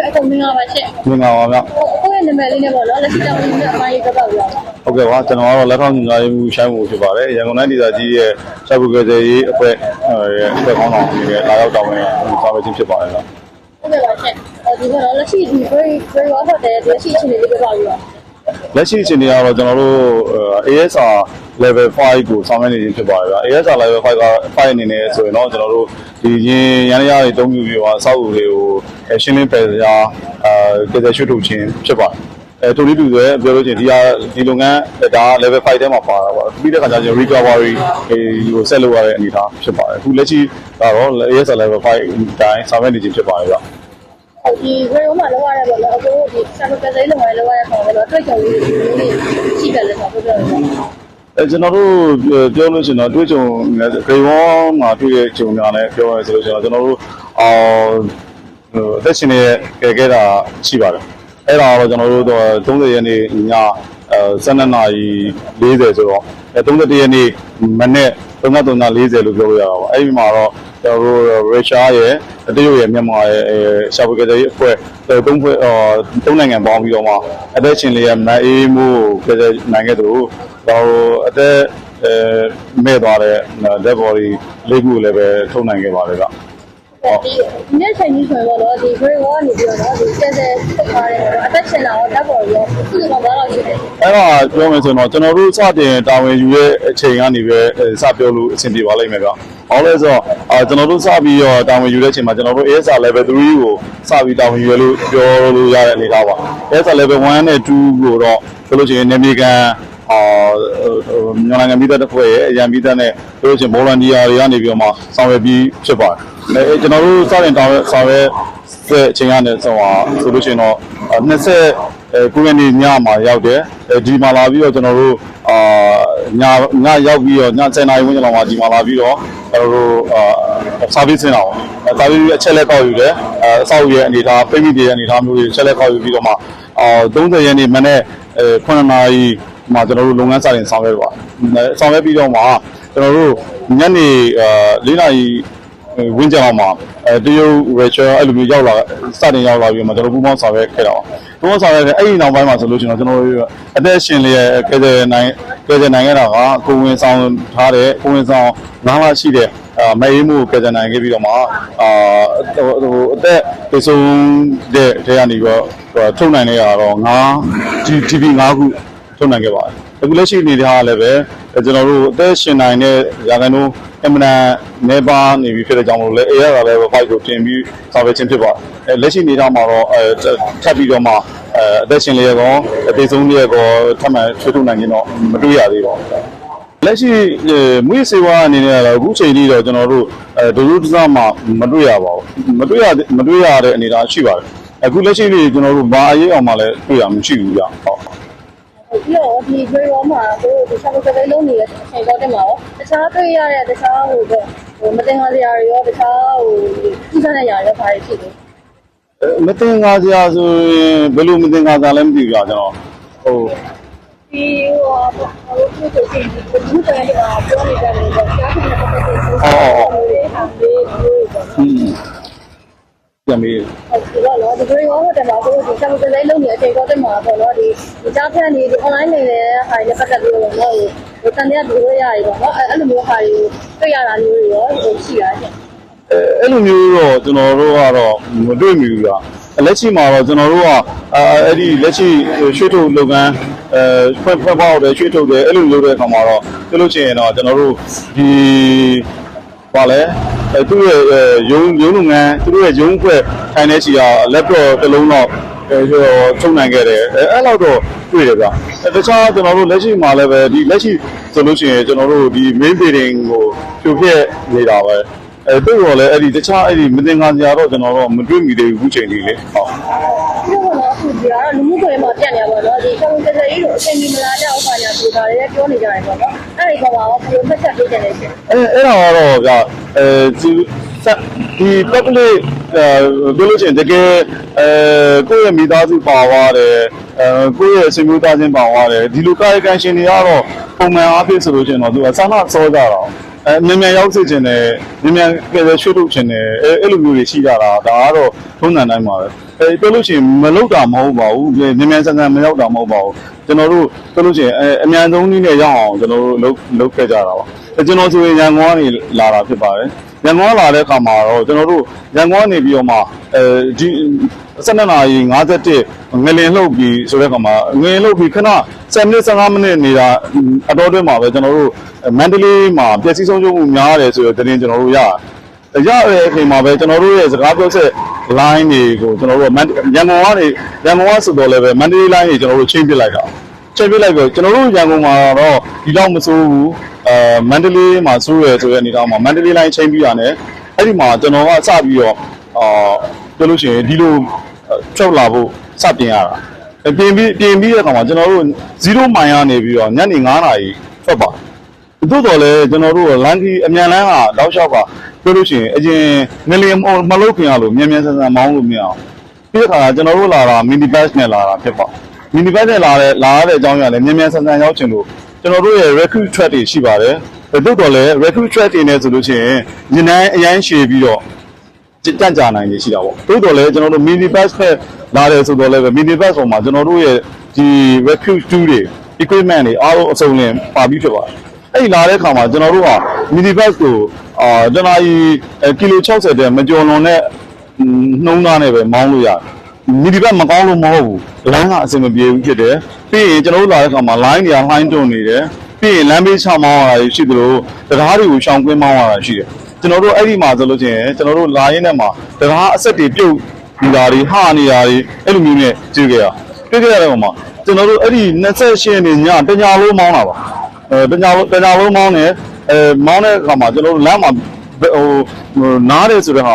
အခုမင်္ဂလာပါရှင်မင်္ဂလာပါဗျကိုယ့်ရဲ့နာမည်လေးနဲ့ပေါ့နော်လက်ရှိတောင်းနေတဲ့အပိုင်းလေးပြောပြပါဦးဟုတ်ကဲ့ပါကျွန်တော်ကတော့လက်ထောက်ညွှန်ကြားရေးမှူးရှိုင်းမှုဖြစ်ပါတယ်ရန်ကုန်တိုင်းဒေသကြီးရဲ့စာပုဂ္ဂိုလ်ရေးအဖွဲ့အဖွဲ့ခေါင်းဆောင်အနေနဲ့လာရောက်တောင်းဝင်ဆောင်ရွက်ခြင်းဖြစ်ပါတယ်ဗျဟုတ်ကဲ့ပါရှင်ဒီကတော့လက်ရှိဒီ very well တဲ့လက်ရှိအခြေအနေလေးပြောပြပါဦးလက်ရှိအခြေအနေကတော့ကျွန်တော်တို့ ASR level 5ကိုဆောင်ရွက်နေခြင်းဖြစ်ပါတယ်ဗျ ASR level 5က5အနေနဲ့ဆိုရင်တော့ကျွန်တော်တို့ဒီရန်ရရတွေတုံးပြပြီးတော့အဆောက်အဦတွေကိုရှင်းလင်းပယ်စရာကဲရွှေ့ထုတ်ခြင်းဖြစ်ပါတယ်တူလီတူဆိုပြောလို့ချင်းဒီလုပ်ငန်းဒါ level 5ထဲမှာပါတာပေါ့ပြီးတဲ့ခါကျရင် recovery ကိုဆက်လုပ်ရတဲ့အနေအထားဖြစ်ပါတယ်အခုလက်ရှိကတော့ ASR level 5အတိုင်းဆောင်ရွက်နေခြင်းဖြစ်ပါတယ်ဗျဒီ video မှာလောက်ရတယ်ပေါ့နော်အခုဒီဆမ်ပယ်လေးလုပ်ရလောက်ရတဲ့ပုံပဲတော့တွေ့ကြုံလေးရှိတယ်လေဆိုတော့ပြောပြရအောင်ကျွန်တော်တို့ပြောလို့ရှိရင်တော့တွေ့ကြုံဂရေဝေါမှာတွေ့တဲ့ကြုံများနဲ့ပြောရဆိုလို့ရှိရင်ကျွန်တော်တို့အသက်ရှင်နေခဲ့တာရှိပါတယ်အဲ့ဒါတော့ကျွန်တော်တို့30ရက်နေ့ည12နာရီ40ဆိုတော့31ရက်နေ့မနေ့3:40လို့ပြောလို့ရတာပါအဲ့ဒီမှာတော့ကျွန်တော်တို့ရုရှားရဲ့တရုတ်ရဲ့မြန်မာရဲ့ရှာဖွေကယ်ဆယ်ရေးအဖွဲ့သုံးနိုင်ငံပေါင်းပြီးတော့မှအသက်ရှင်လျက်မအေးမှုကိုကယ်ဆယ်နိုင်ခဲ့သူတော့အသက်မဲ့သွားတဲ့ dead body လေးခုလည်းပဲထုတ်နိုင်ခဲ့ပါတယ်ဗျဒီနေ့ချိန်ကြီးဆိုတော့ဒီ very well နေပြီးတော့ဒီကျက်တဲ့ထုတ်ထားတဲ့တော့အသက်ရှင်လာတော့ဓာတ်ပေါ်ရောသူ့ကောင်တော့ရှိတယ်အဲ့တော့ပြောမယ်ဆိုတော့ကျွန်တော်တို့စတင်တာဝန်ယူရဲ့အချိန်ကနေပဲစပြောလို့အဆင်ပြေပါလိမ့်မယ်ဗျ။ဘာလို့လဲဆိုတော့ကျွန်တော်တို့စပြီးတော့တာဝန်ယူတဲ့အချိန်မှာကျွန်တော်တို့ ASR level 3ကိုစပြီးတာဝန်ယူရလို့ပြောလို့ရတဲ့အနေအထားပါ။ ASR level 1နဲ့2ကိုတော့ဆိုလို့ရှိရင်နေမီကန်မြန်မာနိုင်ငံပြည်သက်အဖွဲ့ရဲ့အရန်ပြည်သက်နဲ့ဆိုလို့ရှိရင် volunteer တွေကနေပြီးတော့မှဆောင်ရွက်ပြီးဖြစ်ပါတယ်။ကျွန်တော်တို့စတင်ဆောင်ရွက်တဲ့အချိန်ကနေဆိုလို့ရှိရင်တော့29ရက်နေ့ညမှာရောက်တယ်ဒီမှာလာပြီးတော့ကျွန်တော်တို့ညရောက်ပြီးတော့ည10:00နာရီဝန်းကျင်လောက်မှာဒီမှာလာပြီးတော့ကျွန်တော်တို့service ဆင်းတာပေါ့service အချက်လက်ကောက်ယူတယ်အဆောက်အဦရဲ့အနေအထားပိတ်မိတဲ့အနေအထားမျိုးတွေအချက်လက်ကောက်ယူပြီးတော့မှ30ရက်နေ့မနေ့9:00နာရီမှာကျွန်တော်တို့လုပ်ငန်းစတင်ဆောင်ရွက်ပါဆောင်ရွက်ပြီးတော့မှကျွန်တော်တို့ညနေ4:00နာရီဝင်းကြောင်မှာတရုတ်ရုရှားအဲ့လိုမျိုးရောက်လာစတင်ရောက်လာပြီးမှကျွန်တော်ပူးပေါင်းဆောင်ရွက်ခဲ့တာပါပူးပေါင်းဆောင်ရွက်တဲ့အဲ့ဒီနောက်ပိုင်းမှာဆိုလို့ကျွန်တော်တို့အသက်ရှင်လျက်ကဲဆယ်နိုင်ခဲ့တာကကိုဝင်ဆောင်ထားတဲ့ကိုဝင်ဆောင်9လရှိတဲ့မအေးမှုကဲဆယ်နိုင်ခဲ့ပြီးတော့မှအသက်ပြေဆုံးတဲ့ထဲကနေပြီးတော့ထုတ်နိုင်ရတော့TV 5ခုထုတ်နိုင်ခဲ့ပါတယ်အခုလက်ရှိအနေထားလည်းပဲကျွန်တော်တို့အသက်ရှင်နိုင်တဲ့ရာခိုင်နှုန်းအမှန်နေပါနေပြီဖြစ်တဲ့ကြောင့်မလို့လေ AR ကလည်း 5 ကိုတင်ပြီးဆောင်ရွက်ခြင်းဖြစ်ပါတယ်လက်ရှိအနေထားမှာတော့ထပ်ပြီးတော့မှအသက်ရှင်လျက်ကောအသေးဆုံးလျက်ကောထပ်မံဆွေးထုတ်နိုင်ခြင်းတော့မတွေ့ရသေးပါဘူးလက်ရှိမွေးစေဝါအနေနဲ့တော့အခုချိန်ထိတော့ကျွန်တော်တို့ဒုတိယမှာမတွေ့ရပါဘူးမတွေ့ရတဲ့အနေအထားရှိပါတယ်အခုလက်ရှိလေးကျွန်တော်တို့ဘာအရေးအောင်မှလည်းတွေ့ရမရှိဘူးကြဟုတ်ပြီးတော့ဒီ video မှာဒီဆမ်ပယ်လေးလုံးနေတဲ့အချိန်တော့တက်မှာရောတခြားတွေ့ရတဲ့တခြားမတင်ကားစရာတွေရောတခြားကြီးစားတဲ့ຢာတွေဘာတွေဖြစ်လဲမတင်ကားစရာဆိုရင်ဘယ်လိုမတင်ကားစရာလဲမသိဘူးကျွန်တော်ဒီတို့တို့ချင်းဒီလိုမျိုးတွေပြောနေကြတယ်ကြားနေတယ်ပြန်ပြီးဟုတ်ကဲ့နော်ဒီ video မှာတက်မှာဆိုဒီဆမ်ပယ်လေးလုံးနေအချိန်တော့တက်မှာပေါ့နော်ဒီကြားဖန်နေဒီ online နေတဲ့ဟာတွေပတ်သက်ပြီးတော့နော်ဟိုတန်တဲ့ဒီလိုရရပေါ့နော်အဲ့လိုမျိုးဟာတွေတွေ့ရတာမျိုးတွေရောရှိတာရှင်အဲ့လိုမျိုးတော့ကျွန်တော်တို့ကတော့မတွေ့မိဘူးဗျလက်ရှိမှာတော့ကျွန်တော်တို့ကအဲ့ဒီလက်ရှိရွှေထုတ်လုပ်ငန်းဖွင့်ပေါက်တယ်ရွှေထုတ်တယ်အဲ့လိုလုပ်တဲ့အခါမှာတော့ပြောလို့ရှိရင်တော့ကျွန်တော်တို့ဒီပါလဲသူ့ရဲ့ရုံးလုပ်ငန်းသူတို့ရဲ့ရုံးဖွဲ့ထိုင်နေချီက laptop တစ်လုံးတော့ထုတ်နိုင်ခဲ့တယ်အဲ့လောက်တော့တွေ့တယ်ဗျတခြားကျွန်တော်တို့လက်ရှိမှာလည်းပဲဒီလက်ရှိဆိုလို့ရှိရင်ကျွန်တော်တို့ဒီ main building ကိုဖြိုဖျက်နေတာပဲတို့ရောလည်းအဲ့ဒီတခြားအဲ့ဒီမတင်ကားစရာတော့ကျွန်တော်တော့မတွေ့မိသေးဘူးအခုချိန်ကြီးလေဟုတ်ဒီကတော့သူကလူမှုကွန်ရက်မှာပြတ်နေပါတော့ဒီဆောင်းကစားရေးကိုအချိန်ကြီးမလာတဲ့ဥပမာညာဆိုတာလည်းပြောနေကြတယ်ပေါ့နော်အဲ့ဒီကောင်ကဘယ်လိုမှတ်ချက်ပေးတယ်လဲရှင်အဲ့ဒါကတော့ဗျဒီ public ပြောလို့ရှိရင်တကယ်ကိုယ့်ရဲ့မိသားစုပါသွားတယ်ကိုယ့်ရဲ့ဆွေမျိုးသားချင်းပါသွားတယ်ဒီလိုကာယကံရှင်တွေကတော့ပုံမှန်အားဖြင့်ဆိုလို့ရှိရင်တော့သူကစာနာစောကြတာမြန်ရောက်စေချင်တယ်မြန်ကဲရွှေ့ထုတ်ချင်တယ်အဲ့လိုမျိုးတွေရှိကြတာဒါကတော့ထုံးစံတိုင်းပါပဲ ပြောလို့ရှိရင်မလောက်တာမဟုတ်ပါဘူးမြန်မြန်ဆန်ဆန်မရောက်တာမဟုတ်ပါဘူးကျွန်တော်တို့ပြောလို့ရှိရင်အမြန်ဆုံးနည်းနဲ့ရောက်အောင်ကျွန်တော်တို့လုပ်ခဲ့ကြတာပါကျွန်တော်ဆိုရင်ရန်ကုန်ကနေလာတာဖြစ်ပါတယ်ရန်ကုန်လာတဲ့အခါမှာတော့ကျွန်တော်တို့ရန်ကုန်ကနေပြီးတော့မှဒီ12နာရီ51ငလင်လှုပ်ပြီးဆိုတဲ့အခါမှာငလင်လှုပ်ပြီးခဏ10မိနစ်15မိနစ်နေတာအတော်တွင်းမှာပဲကျွန်တော်တို့မန္တလေးမှာပျက်စီးဆုံးရှုံးမှုများတယ်ဆိုတော့တင်ကျွန်တော်တို့ရတဲ့အချိန်မှာပဲကျွန်တော်တို့ရဲ့စကားပြောဆက် line တွေကိုကျွန်တော်တို့ရန်ကုန်ကဆိုတော့လည်းပဲမန္တလေး line တွေကျွန်တော်တို့ချိန်ပစ်လိုက်တာချိန်ပစ်လိုက်ပြီးကျွန်တော်တို့ရန်ကုန်မှာတော့ဒီတော့မစိုးဘူးမန္တလေးမှာစိုးရဆိုတဲ့အနေထားမှာမန္တလေး line ချိန်ပြီးရတယ်အဲ့ဒီမှာကျွန်တော်ကစပြီးတော့ပြောလို့ရှိရင်ဒီလိုထွက်လာဖို့စပြင်ရတာပြင်ပြီးတဲ့အခါမှာကျွန်တော်တို့0မိုင်ကနေပြီးတော့ညနေ9နာရီထွက်ပါသို့တော်လည်းကျွန်တော်တို့လမ်းကြီးအမြန်လမ်းကတောက်လျှောက်ကပြောလို့ရှိရင်အရင်ငလျင်မလုပ်ခင်ရလို့မြန်မြန်ဆန်ဆန်မောင်းလို့မရအောင်ပြီးတဲ့အခါကျွန်တော်တို့လာတာ mini bus နဲ့လာတာဖြစ်ပါ mini bus နဲ့လာတဲ့အကြောင်းအရာလည်းမြန်မြန်ဆန်ဆန်ရောက်ချင်လို့ကျွန်တော်တို့ရဲ့ recruit track တွေရှိပါတယ်သို့တော်လည်း recruit track တွေနဲ့ဆိုလို့ရှိရင်ညနေအရန်ရှည်ပြီးတော့တန့်ကြနိုင်နေရှိတာပေါ့သို့တော်လည်းကျွန်တော်တို့ mini bus နဲ့လာတယ်ဆိုတော့လည်း mini bus ပေါ်မှာကျွန်တော်တို့ရဲ့ဒီ recruit tool တွေ equipment တွေအားလုံးအစုံလင်ပါပြီးဖြစ်ပါတယ်အဲ့ဒီလာတဲ့အခါမှာကျွန်တော်တို့က mini bus ကိုတနာရီကီလို60တဲ့မကျော်လွန်တဲ့နှုံးသားနဲ့ပဲမောင်းလို့ရတယ်မီဒီဘက်မကောင်းလို့မဟုတ်ဘူးလမ်းကအဆင်မပြေဘူးဖြစ်တယ်ပြီးရင်ကျွန်တော်တို့လာတဲ့အခါမှာ line တွေကလှိုင်းတွန်းနေတယ်ပြီးရင်လမ်းဘေးချမောင်းရတာရှိသလိုတရားတွေကိုရှောင်ကွင်းမောင်းရတာရှိတယ်ကျွန်တော်တို့အဲ့ဒီမှာဆိုလို့ချင်းကျွန်တော်တို့လာရင်းနဲ့မှာတရားအဆက်တွေပြုတ်နေတာတွေဟာနေတာတွေအဲ့လိုမျိုးနဲ့ကြည့်ခဲ့ရတဲ့ပုံမှာကျွန်တော်တို့အဲ့ဒီ28ရက်နေ့ညတညာလုံးမောင်းတာပါတညာလုံးမောင်းနေမောင်းတဲ့အခါမှာကျွန်တော်တို့လမ်းမှာနားတယ်ဆိုတော့ဟ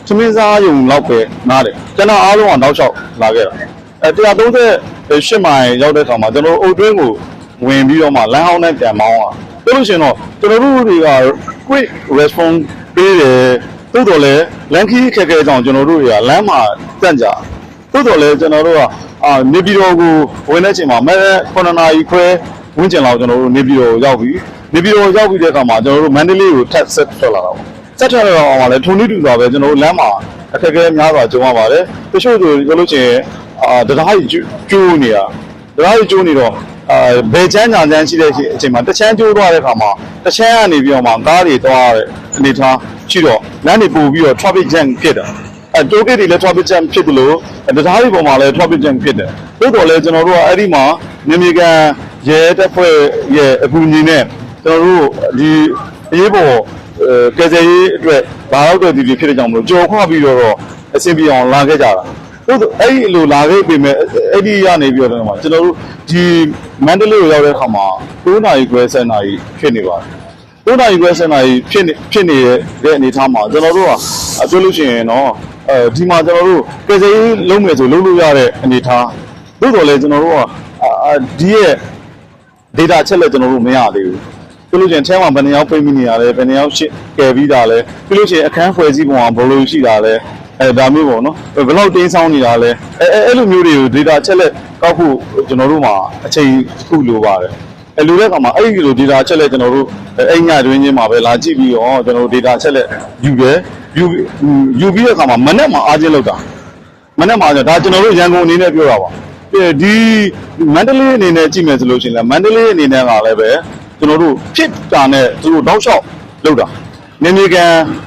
ာသမင်းစားယုံလောက်ပဲနားတယ်ကျွန်တော်အားလုံးကတောက်လျှောက်လာခဲ့တာ138မိုင်ရောက်တဲ့အခါမှာကျွန်တော်အုတ်တွင်းကိုဝင်ပြီးတော့မှလမ်းဟောင်းနဲ့ပြန်မောင်းอ่ะပြောလို့ရှိရင်တော့ကျွန်တော်တို့တွေက quick response ပေးတယ်တိုးတော်လဲလမ်းခီးခက်ခဲကြောင်ကျွန်တော်တို့တွေကလမ်းမှာတန့်ကြတိုးတော်လဲကျွန်တော်တို့ကနေပြည်တော်ကိုဝင်တဲ့အချိန်မှာမဲ9နာရီခွဲဝန်းကျင်လောက်ကျွန်တော်တို့နေပြည်တော်ရောက်ပြီးတဲ့အခါမှာကျွန်တော်တို့မန္တလေးကိုထပ်ဆက်ထွက်လာတာပေါ့ဆက်ထွက်လာတော့အောင်လဲထုံနည်းတူစွာပဲကျွန်တော်တို့လမ်းမှာအခက်အခဲများစွာကြုံရပါတယ်တချို့ဆိုပြောလို့ချင်းတရားကြီးကျိုးနေတာတရားကြီးကျိုးနေတော့ဘယ်ချမ်းညာချမ်းရှိတဲ့အချိန်မှာတစ်ချမ်းကျိုးသွားတဲ့အခါမှာတစ်ချမ်းကနေပြီးတော့မှကားတွေသွားတဲ့အနေထားရှိတော့လမ်းတွေပို့ပြီးတော့ traffic jam ဖြစ်တာတိုးဂိတ်တွေလည်း traffic jam ဖြစ်တယ်လို့တရားကြီးပေါ်မှာလည်း traffic jam ဖြစ်တယ်တိုးတော်လည်းကျွန်တော်တို့ကအဲ့ဒီမှာမြေကန်ရဲတပ်ဖွဲ့ရဲ့အကူအညီနဲ့ကျွန်တော်တို့ဒီအရေးပေါ်ကယ်ဆယ်ရေးအတွက်ဘာလို့တဲ့ဒီဖြစ်တဲ့ကြောင့်မလို့ကြော်ခွပြီးတော့အဆင်ပြေအောင်လာခဲ့ကြတာအဲ့ဒီလိုလာခဲ့ပြီမဲ့အဲ့ဒီရနေပြီးတော့ကျွန်တော်တို့ဒီမန္တလေးကိုရောက်တဲ့အခါမှာ9နာရီခွဲ10နာရီဖြစ်နေပါတယ်9နာရီခွဲ10နာရီဖြစ်နေတဲ့အနေအထားမှာကျွန်တော်တို့ကပြောလို့ရှိရင်တော့ဒီမှာကျွန်တော်တို့ကယ်ဆယ်ရေးလုံးမယ်ဆိုလုံးလို့ရတဲ့အနေအထားသို့တော်လည်းကျွန်တော်တို့ကဒီရဲ့ data ချက်လက်ကျွန်တော်တို့မရသေးဘူးပြောလို့ရှိရင်ထဲမှာဘယ်နှယောက်ပိတ်မိနေရလဲဘယ်နှယောက်ကယ်ပြီးတာလဲပြောလို့ရှိရင်အခန်းဖွဲ့စည်းပုံကဘယ်လိုရှိတာလဲဒါမျိုးပေါ့နော်ဘယ်လောက်တင်းဆောင်နေတာလဲအဲ့လိုမျိုးတွေကို data ချက်လက်ကောက်ဖို့ကျွန်တော်တို့မှာအချိန်ခုလိုပါတယ်လိုတဲ့အခါမှာအဲ့ဒီလို data ချက်လက်ကျွန်တော်တို့အဲ့ညတွင်းချင်းမှာပဲလာကြည့်ပြီးတော့ကျွန်တော်တို့ data ချက်လက်ယူပြီးတဲ့အခါမှာမနေ့မှာအားချင်းလောက်တာမနေ့မှာဒါကျွန်တော်တို့ရန်ကုန်အနေနဲ့ပြောတာပါဒီမန္တလေးအနေနဲ့ကြည့်မယ်ဆိုလို့ရှိရင်လည်းမန္တလေးအနေနဲ့ကလည်းပဲကျွန်တော်တို့ဖြစ်တာနဲ့သူတို့တောက်လျှောက်လောက်တာနေမြေကန်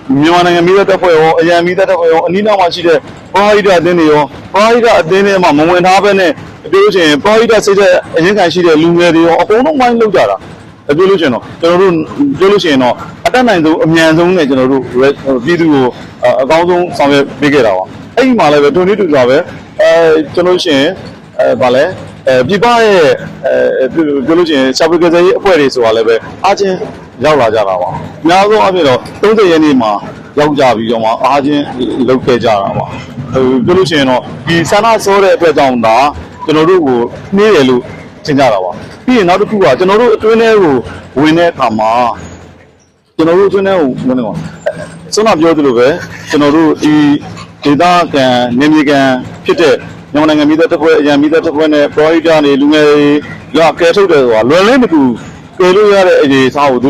မြန်မာနိုင်ငံမိသက်တပ်ဖွဲ့ရောအရန်မိသက်တပ်ဖွဲ့ရောအနီးနားမှာရှိတဲ့ပရောဟိတအသင်းတွေရောပရောဟိတအသင်းတွေမှာမဝင်ထားဘဲနဲ့ပြောလို့ရှိရင်ပရောဟိတစိတ်တဲ့အရင်ခံရှိတဲ့လူငယ်တွေရောအကုန်လုံးဝိုင်းလောက်ကြတာပြောလို့ရှိရင်တော့ကျွန်တော်တို့ပြောလို့ရှိရင်တော့အတက်နိုင်ဆုံးအမြန်ဆုံးနဲ့ကျွန်တော်တို့ပြည်သူကိုအကောင်းဆုံးဆောင်ရွက်ပေးခဲ့တာပါအဲ့ဒီမှာလည်းပဲတွန်းနေတူစွာပဲကျွန်တော်ရှိရင်ဗာလဲပြပရဲ့ပြောလို့ရှိရင်ရှာဖွေကစားရေးအဖွဲ့တွေဆိုတာလည်းပဲအားချင်းရောက်လာကြတာပါအများဆုံးအဖြစ်တော့30ရက်နေ့မှာရောက်ကြပြီးတော့မှအားချင်းလုပ်ခဲ့ကြတာပါပြောလို့ရှိရင်တော့ဒီဆန္ဒဆိုးတဲ့အတွက်ကြောင့်ဒါကျွန်တော်တို့ကိုနှေးတယ်လို့ထင်ကြတာပါပြီးရင်နောက်တစ်ခုကကျွန်တော်တို့အတွင်းထဲကိုဝင်တဲ့အခါမှာကျွန်တော်တို့အတွင်းထဲကိုဝင်တော့စွမ်းနာပြောသလိုပဲကျွန်တော်တို့ဒီဒေသခံနေမြေကန်ဖြစ်တဲ့မြန်မာနိုင်ငံမိသက်တပ်ဖွဲ့အရန်မိသက်တပ်ဖွဲ့နဲ့ပရောဟိတနေလူငယ်တွေကဲထုတ်တယ်ဆိုတာလွယ်လင်းမကူကဲလို့ရတဲ့အနေအထားကိုသူ